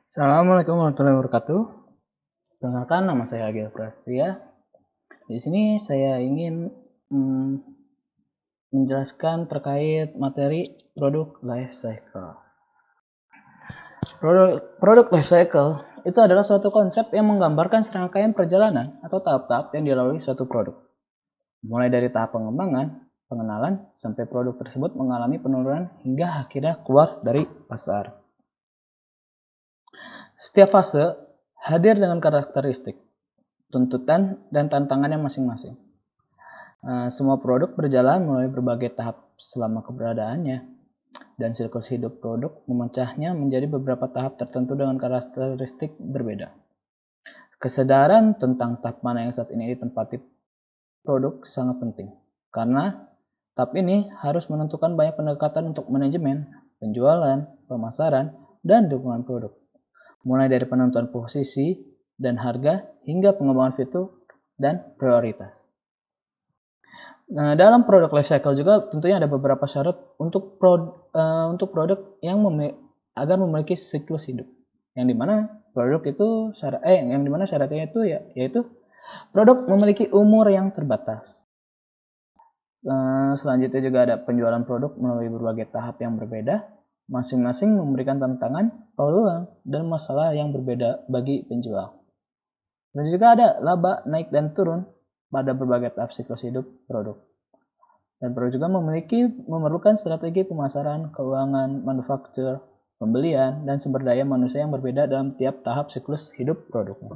Assalamualaikum warahmatullahi wabarakatuh. Perkenalkan, nama saya Agil Prastya. Di sini saya ingin menjelaskan terkait materi produk life cycle. Produk life cycle itu adalah suatu konsep yang menggambarkan serangkaian perjalanan atau tahap-tahap yang dilalui suatu produk. Mulai dari tahap pengembangan, pengenalan, sampai produk tersebut mengalami penurunan hingga akhirnya keluar dari pasar. Setiap fase hadir dengan karakteristik, tuntutan, dan tantangannya masing-masing. Semua produk berjalan melalui berbagai tahap selama keberadaannya, dan siklus hidup produk memecahnya menjadi beberapa tahap tertentu dengan karakteristik berbeda. Kesadaran tentang tahap mana yang saat ini ditempati produk sangat penting, karena tahap ini harus menentukan banyak pendekatan untuk manajemen, penjualan, pemasaran, dan dukungan produk. Mulai dari penentuan posisi dan harga hingga pengembangan fitur dan prioritas. Nah, dalam produk life cycle juga tentunya ada beberapa syarat untuk produk yang agar memiliki siklus hidup. Yang dimana produk itu syaratnya itu yaitu produk memiliki umur yang terbatas. Selanjutnya juga ada penjualan produk melalui berbagai tahap yang berbeda, masing-masing memberikan tantangan, peluang, dan masalah yang berbeda bagi penjual. Dan juga ada laba naik dan turun pada berbagai tahap siklus hidup produk. Dan produk juga memerlukan strategi pemasaran, keuangan, manufaktur, pembelian, dan sumber daya manusia yang berbeda dalam tiap tahap siklus hidup produknya.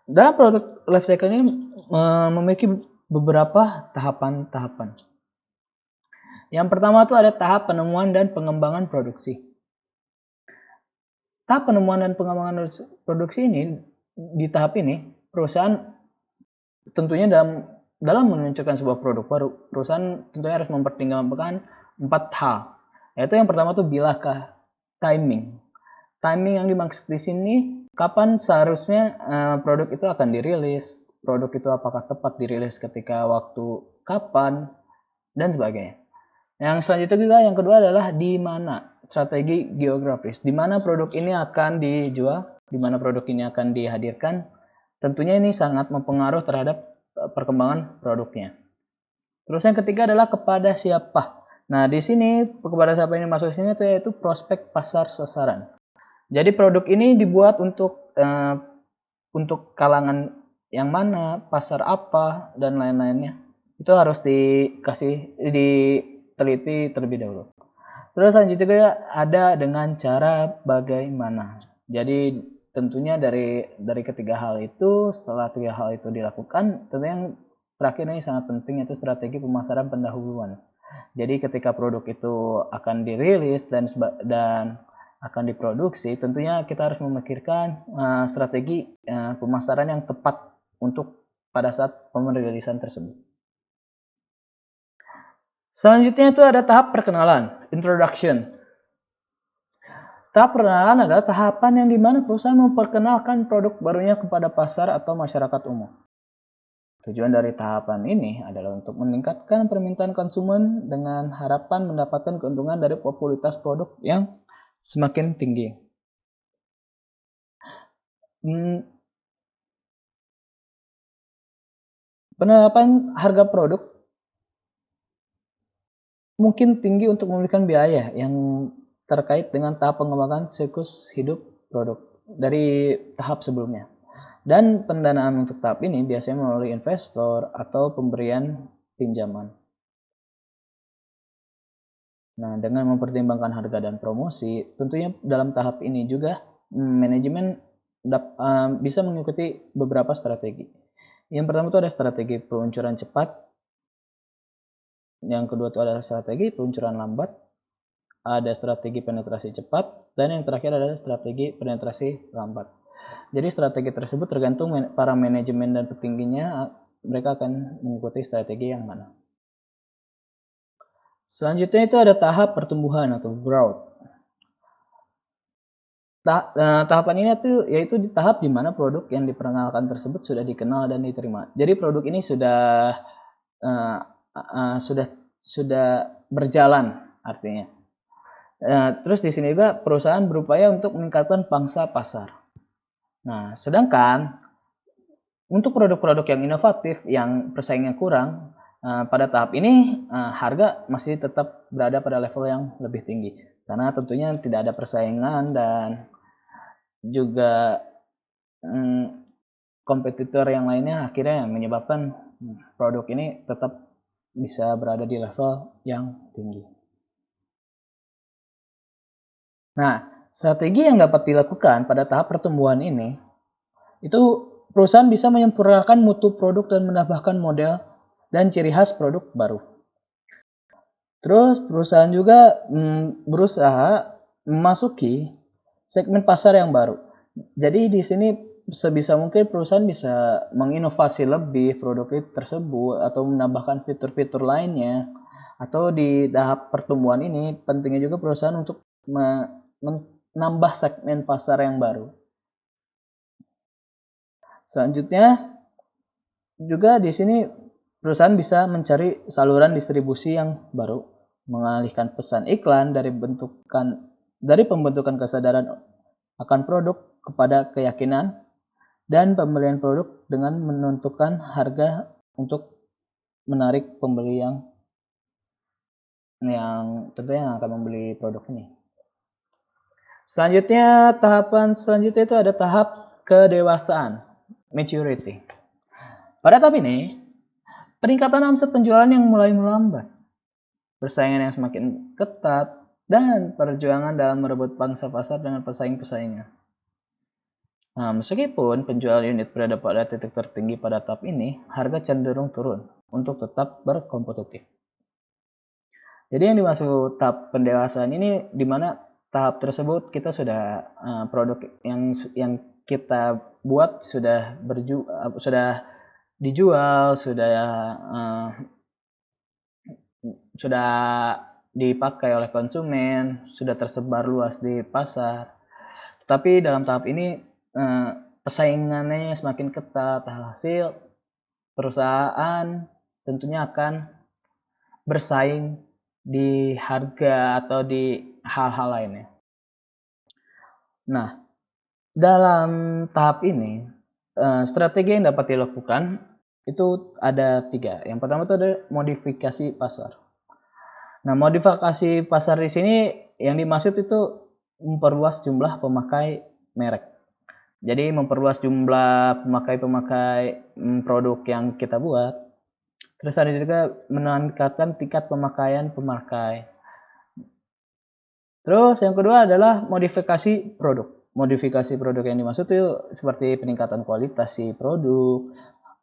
Dalam produk life cycle ini memiliki beberapa tahapan-tahapan. Yang pertama itu ada tahap penemuan dan pengembangan produksi. Tahap penemuan dan pengembangan produksi ini, di tahap ini, perusahaan tentunya dalam meluncurkan sebuah produk baru, perusahaan tentunya harus mempertimbangkan 4 hal. Yaitu yang pertama itu bilakah timing. Timing yang dimaksud di sini kapan seharusnya produk itu akan dirilis, produk itu apakah tepat dirilis ketika waktu kapan, dan sebagainya. Yang selanjutnya juga yang kedua adalah di mana, strategi geografis, di mana produk ini akan dijual, di mana produk ini akan dihadirkan. Tentunya ini sangat mempengaruhi terhadap perkembangan produknya. Terus yang ketiga adalah kepada siapa. Nah, di sini kepada siapa ini masuk sini yaitu prospek pasar sasaran. Jadi produk ini dibuat untuk kalangan yang mana, pasar apa, dan lain-lainnya. Itu harus diteliti terlebih dahulu. Terus selanjutnya juga ada dengan cara bagaimana. Jadi tentunya dari ketiga hal itu, setelah tiga hal itu dilakukan, tentunya yang terakhir ini sangat penting yaitu strategi pemasaran pendahuluan. Jadi ketika produk itu akan dirilis dan akan diproduksi, tentunya kita harus memikirkan strategi pemasaran yang tepat untuk pada saat pemerilisan tersebut. Selanjutnya itu ada tahap perkenalan, introduction. Tahap perkenalan adalah tahapan yang dimana perusahaan memperkenalkan produk barunya kepada pasar atau masyarakat umum. Tujuan dari tahapan ini adalah untuk meningkatkan permintaan konsumen dengan harapan mendapatkan keuntungan dari popularitas produk yang semakin tinggi. Penerapan harga produk mungkin tinggi untuk memberikan biaya yang terkait dengan tahap pengembangan siklus hidup produk dari tahap sebelumnya. Dan pendanaan untuk tahap ini biasanya melalui investor atau pemberian pinjaman. Nah, dengan mempertimbangkan harga dan promosi, tentunya dalam tahap ini juga manajemen bisa mengikuti beberapa strategi. Yang pertama itu ada strategi peluncuran cepat. Yang kedua itu adalah strategi peluncuran lambat. Ada strategi penetrasi cepat. Dan yang terakhir adalah strategi penetrasi lambat. Jadi strategi tersebut tergantung para manajemen dan petingginya, mereka akan mengikuti strategi yang mana. Selanjutnya itu ada tahap pertumbuhan atau growth. Tahapan ini yaitu di tahap di mana produk yang diperkenalkan tersebut sudah dikenal dan diterima. Jadi produk ini sudah berjalan artinya. Terus di sini juga perusahaan berupaya untuk meningkatkan pangsa pasar. Nah, sedangkan untuk produk-produk yang inovatif yang persaingannya kurang, pada tahap ini harga masih tetap berada pada level yang lebih tinggi. Karena tentunya tidak ada persaingan dan juga kompetitor yang lainnya akhirnya menyebabkan produk ini tetap bisa berada di level yang tinggi. Nah, strategi yang dapat dilakukan pada tahap pertumbuhan ini, itu perusahaan bisa menyempurnakan mutu produk dan menambahkan model dan ciri khas produk baru. Terus perusahaan juga berusaha memasuki segmen pasar yang baru. Jadi di sini sebisa mungkin perusahaan bisa menginovasi lebih produk itu tersebut atau menambahkan fitur-fitur lainnya. Atau di tahap pertumbuhan ini pentingnya juga perusahaan untuk menambah segmen pasar yang baru. Selanjutnya juga di sini perusahaan bisa mencari saluran distribusi yang baru, mengalihkan pesan iklan dari pembentukan kesadaran akan produk kepada keyakinan dan pembelian produk dengan menentukan harga untuk menarik pembeli yang tentunya akan membeli produk ini. Selanjutnya, tahapan selanjutnya itu ada tahap kedewasaan, maturity. Pada tahap ini, peningkatan omset penjualan yang mulai melambat, persaingan yang semakin ketat, dan perjuangan dalam merebut pangsa pasar dengan pesaing-pesaingnya. Nah, meskipun penjualan unit berada pada titik tertinggi pada tahap ini, harga cenderung turun untuk tetap berkompetitif. Jadi yang dimaksud tahap pendewasaan ini di mana tahap tersebut kita sudah produk yang kita buat sudah dijual, sudah dipakai oleh konsumen, sudah tersebar luas di pasar. Tetapi dalam tahap ini persaingannya semakin ketat, hasil perusahaan tentunya akan bersaing di harga atau di hal-hal lainnya. Nah, dalam tahap ini strategi yang dapat dilakukan itu ada 3. Yang pertama itu ada modifikasi pasar. Nah, modifikasi pasar di sini yang dimaksud itu memperluas jumlah pemakai merek. Jadi memperluas jumlah pemakai produk yang kita buat. Terus ada juga meningkatkan tingkat pemakaian pemakai. Terus yang kedua adalah modifikasi produk. Modifikasi produk yang dimaksud itu seperti peningkatan kualitas si produk,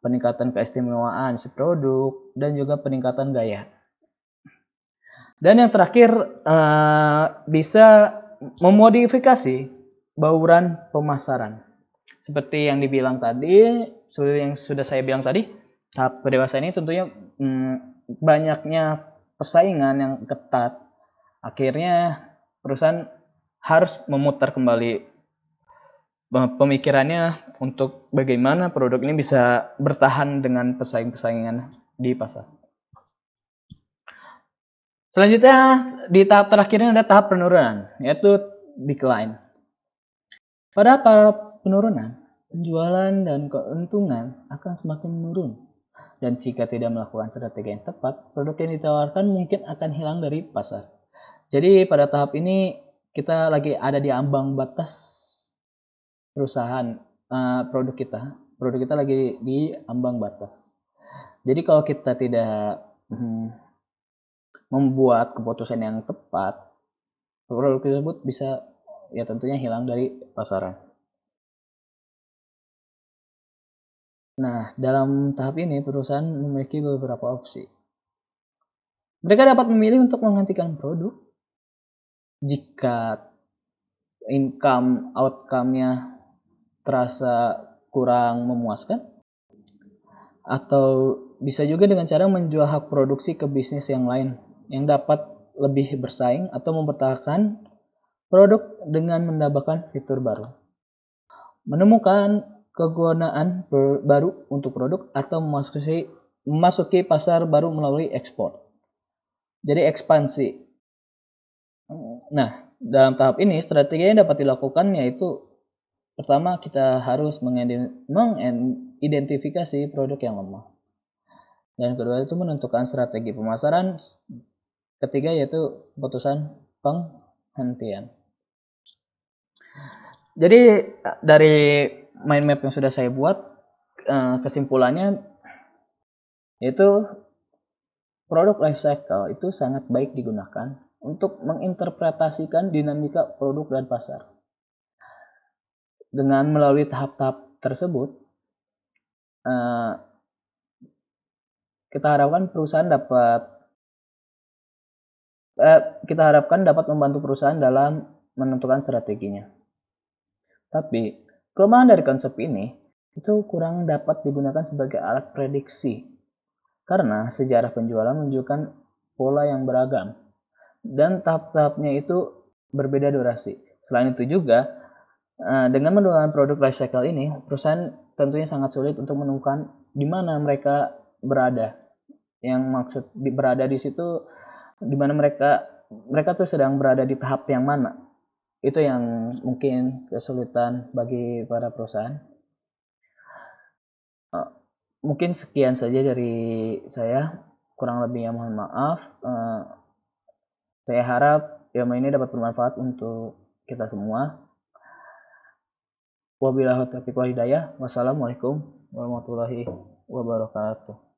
peningkatan keistimewaan si produk, dan juga peningkatan gaya. Dan yang terakhir bisa memodifikasi bauran pemasaran. Seperti yang dibilang tadi, yang sudah saya bilang tadi, tahap pendewasaan ini tentunya banyaknya persaingan yang ketat. Akhirnya perusahaan harus memutar kembali pemikirannya untuk bagaimana produk ini bisa bertahan dengan persaingan di pasar. Selanjutnya di tahap terakhirnya ada tahap penurunan, yaitu decline. Pada tahap penurunan, penjualan dan keuntungan akan semakin menurun. Dan jika tidak melakukan strategi yang tepat, produk yang ditawarkan mungkin akan hilang dari pasar. Jadi pada tahap ini kita lagi ada di ambang batas perusahaan produk kita lagi di ambang batas. Jadi kalau kita tidak membuat keputusan yang tepat, produk tersebut bisa ya tentunya hilang dari pasaran. Nah, dalam tahap ini perusahaan memiliki beberapa opsi. Mereka dapat memilih untuk menghentikan produk jika outcome-nya terasa kurang memuaskan, atau bisa juga dengan cara menjual hak produksi ke bisnis yang lain yang dapat lebih bersaing atau mempertahankan produk dengan menambahkan fitur baru. Menemukan kegunaan baru untuk produk atau memasuki pasar baru melalui ekspor. Jadi ekspansi. Nah, dalam tahap ini strategi yang dapat dilakukan yaitu pertama kita harus mengidentifikasi produk yang lemah. Dan kedua itu menentukan strategi pemasaran. Ketiga yaitu keputusan penghentian. Jadi dari mind map yang sudah saya buat, kesimpulannya yaitu produk life cycle itu sangat baik digunakan untuk menginterpretasikan dinamika produk dan pasar. Dengan melalui tahap-tahap tersebut, kita harapkan dapat membantu perusahaan dalam menentukan strateginya. Tapi kelemahan dari konsep ini itu kurang dapat digunakan sebagai alat prediksi karena sejarah penjualan menunjukkan pola yang beragam dan tahap-tahapnya itu berbeda durasi. Selain itu juga, dengan menggunakan produk life cycle ini, perusahaan tentunya sangat sulit untuk menemukan di mana mereka berada. Yang maksud berada di situ, di mana mereka tuh sedang berada di tahap yang mana. Itu yang mungkin kesulitan bagi para perusahaan. Mungkin sekian saja dari saya. Kurang lebihnya mohon maaf. Saya harap ilmu ini dapat bermanfaat untuk kita semua. Wabillahi taufiq wal hidayah. Wassalamualaikum warahmatullahi wabarakatuh.